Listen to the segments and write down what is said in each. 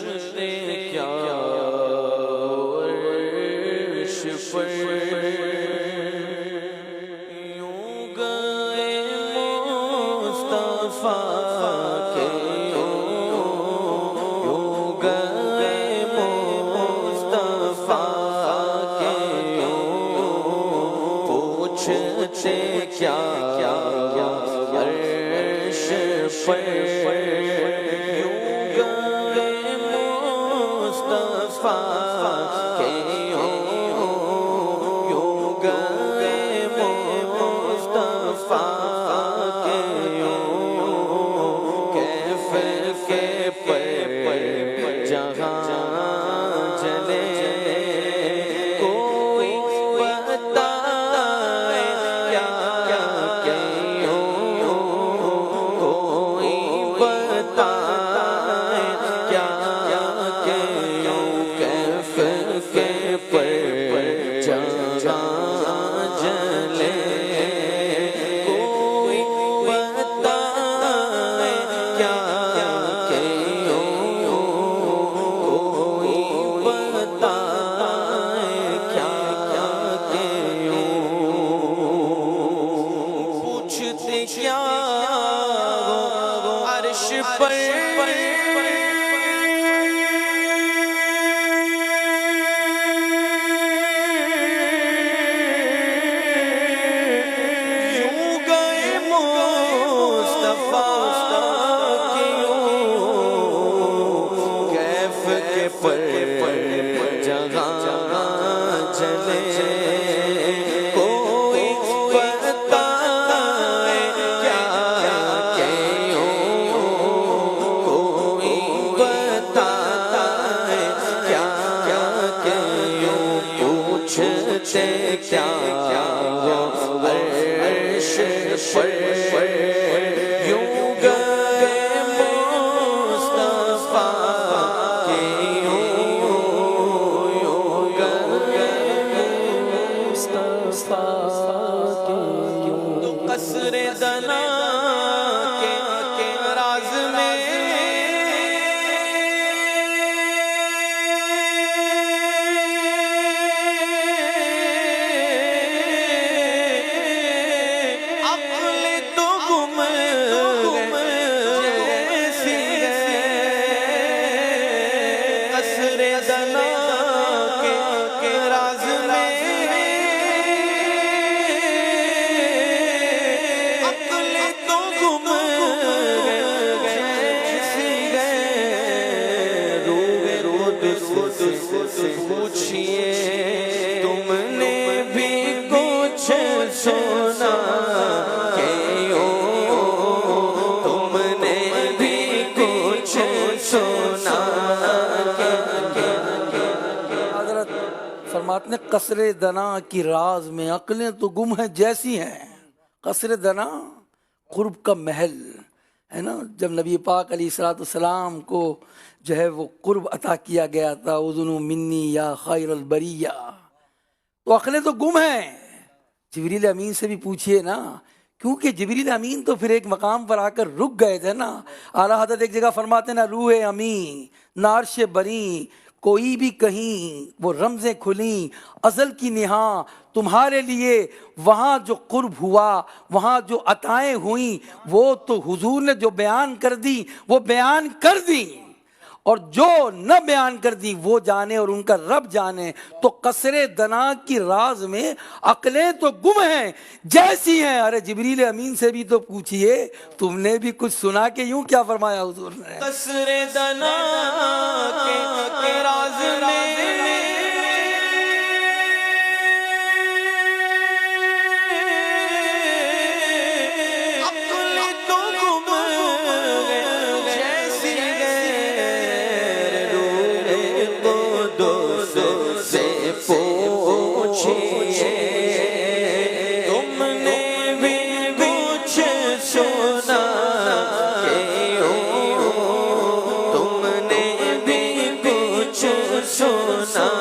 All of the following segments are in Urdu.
کیا عرش پر یوں گئے مصطفیٰ کے یوں گئے مصطفیٰ کے پوچھتے کیا عرش پر عرش پر یوں گئے مصطفیٰ کے کیف کے پر جہاں چلے کیا عرش پر یوں گئے مصطفیٰ کے یوں گئے مصطفیٰ کے تو قصر دنا کے راز میں پوچھئے تم نے بھی کچھ سنا کہ تم نے بھی کچھ سنا حضرت فرماتے ہیں قصر دنا کی راز میں عقلیں تو گم ہیں جیسی ہیں. قصر دنا قرب کا محل ہے نا. جب نبی پاک علیہ السلام کو جو ہے وہ قرب عطا کیا گیا تھا اذنو منی یا خیر البریہ تو عقلیں تو گم ہیں. جبریل امین سے بھی پوچھئے نا, کیونکہ جبریل امین تو پھر ایک مقام پر آ کر رک گئے تھے نا. اعلیٰ حضرت ایک جگہ فرماتے نا روح امین نارش بری کوئی بھی کہیں وہ رمزیں کھلیں ازل کی نہاں تمہارے لیے. وہاں جو قرب ہوا وہاں جو عطائیں ہوئیں وہ تو حضور نے جو بیان کر دی وہ بیان کر دی, اور جو نہ بیان کر دی وہ جانے اور ان کا رب جانے. تو قصر دنا کی راز میں عقلیں تو گم ہیں جیسی ہیں. ارے جبریل امین سے بھی تو پوچھئے تم نے بھی کچھ سنا کہ یوں کیا فرمایا حضور نے. قصر دنا کے راز میں سونا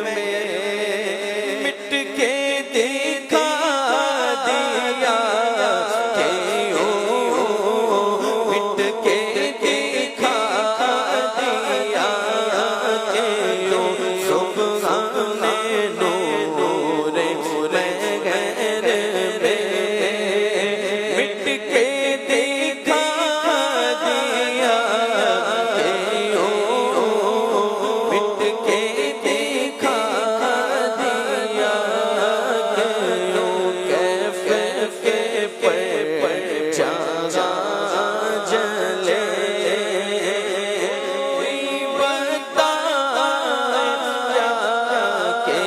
میں مٹ کے دیکھا دیا کہ مٹ کے دیکھا دیا کہ سبحان نور مہر میں مٹ کے دیکھا دیا کہ مٹ کے دیکھا دیا کہ کیف کے پر جاگا جلے کوئی بتایا کہ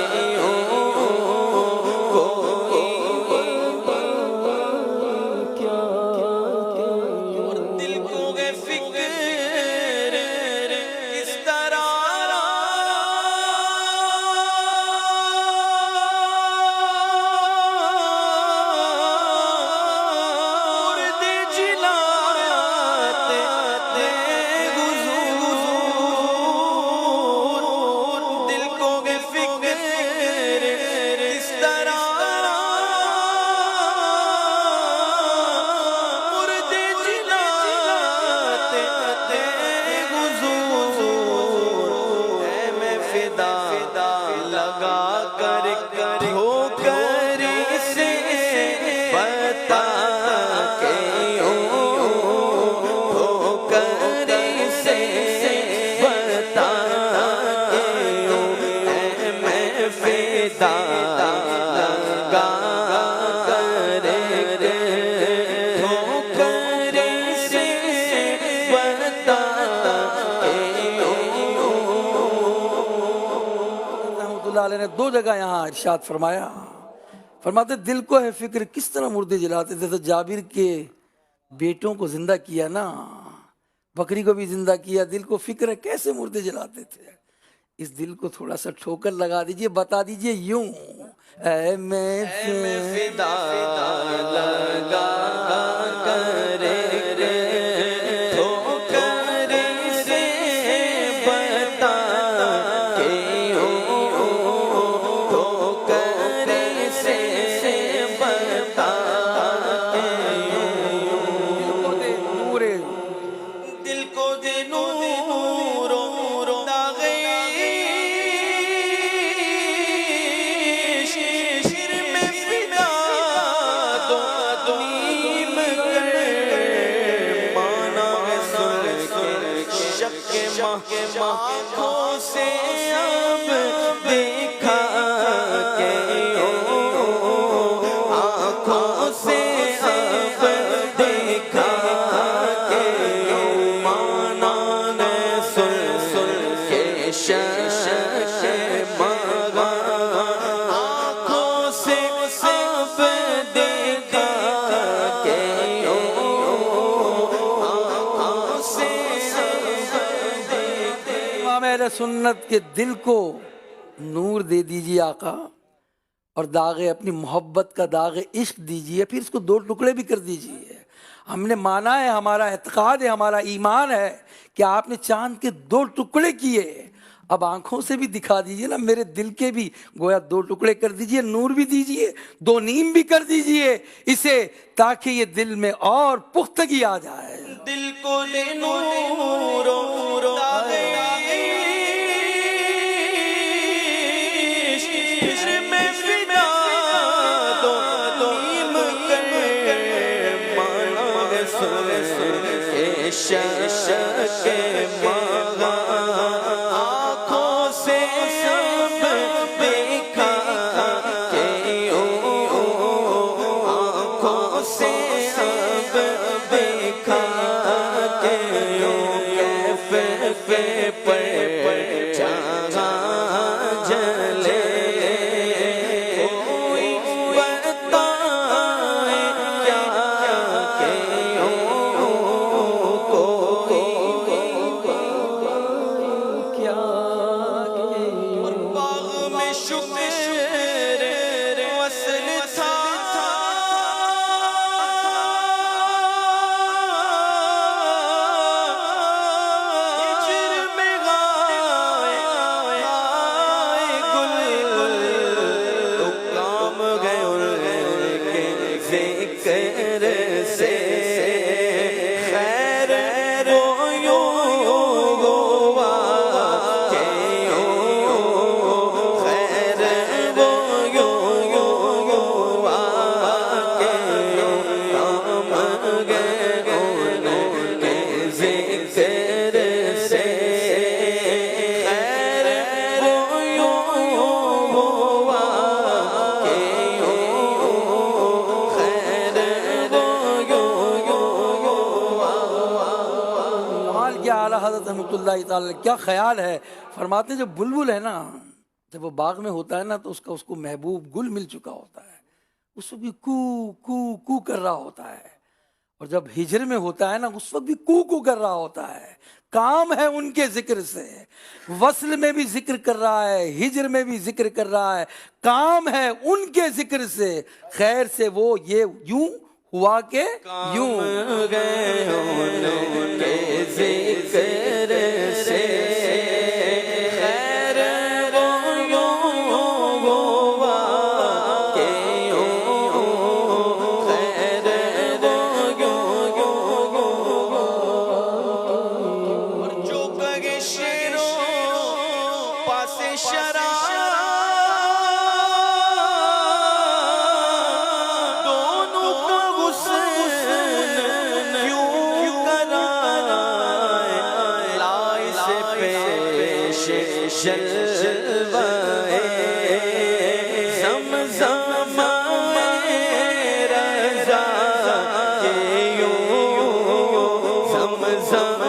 اور دل کو گے فکر اس طرح مردے جلاتے حضور دل کو گے فکر اس طرح مردے جلاتے حضور اے میں فدا لگا کر ہو کر سے بتا کہ ہو کر سے بتا کہ اے میں فدا لگا کر ہو کر سے بتا رحمۃ اللہ علیہ نے دو جگہ یہاں ارشاد فرمایا، فرماتے دل کو ہے فکر کس طرح مردے جلاتے تھے، تو جابر کے بیٹوں کو زندہ کیا نا، بکری کو بھی زندہ کیا، دل کو فکر ہے کیسے مردے جلاتے تھے، اس دل کو تھوڑا سا ٹھوکر لگا دیجئے، بتا دیجئے یوں اے میں فدا لگا کر ہو کر سے بتا کہ ہو کر سے بتا کہ دل کو دے نور داغے شیر میں فدا دو نیم کر مانا سن کے شک آنکھوں سے اب دیکھا کہ آنکھوں سے اب دیکھا کہ مانا سن کے شک مغا آنکھوں سے اب دیکھا کہ آنکھوں سے اب دیکھا امام اہل سنت کے دل کو نور دے دیجئے آقا، اور داغ اپنی محبت کا داغ عشق دیجئے، پھر اس کو دو ٹکڑے بھی کر دیجئے۔ ہم نے مانا ہے، ہمارا اعتقاد ہے، ہمارا ایمان ہے کہ آپ نے چاند کے دو ٹکڑے کیے، اب آنکھوں سے بھی دکھا دیجئے نا، میرے دل کے بھی گویا دو ٹکڑے کر دیجئے، نور بھی دیجئے، دو نیم بھی کر دیجئے اسے، تاکہ یہ دل میں اور پختگی آ جائے۔ دل کو دے نور داغے عشق میں فدا دو نیم کر مانا سن کے شک مغا آنکھوں سے اب دیکھا کہ آنکھوں سے اب دیکھا کہ کیف پر جاگا جلے کوئی بتائے کیا کہ اور باغ میں شکر وصل تھا ہجر میں گائے رحمۃ اللہ تعالی کیا خیال ہے، فرماتے ہیں جب بلبل ہے نا، جب وہ باغ میں ہوتا ہے نا تو اس کو محبوب گل مل چکا ہوتا ہے، اس وقت بھی کو کو کو کر رہا ہوتا ہے، اور جب ہجر میں ہوتا ہے نا اس وقت بھی کو کر رہا ہوتا ہے۔ کام ہے ان کے ذکر سے، وصل میں بھی ذکر کر رہا ہے، ہجر میں بھی ذکر کر رہا ہے، کام ہے ان کے ذکر سے، خیر سے وہ یہ یوں ہوا کہ یوں گئے ان کے ذکر سے، خیر وہ یوں ہوا کہ یوں، خیر وہ یوں، اور جو کہے شیروں پاس شراب جلوائے زمزم رضا کے یوں، زمزم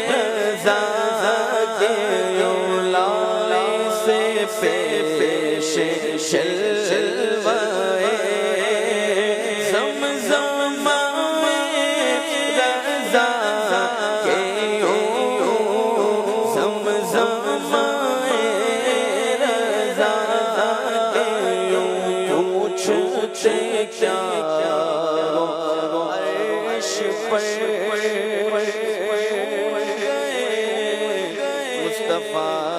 رضا کے یوں، لالے سے پیش جلوائے زمزم رضا کے یوں، کیا عرش پر مصطفیٰ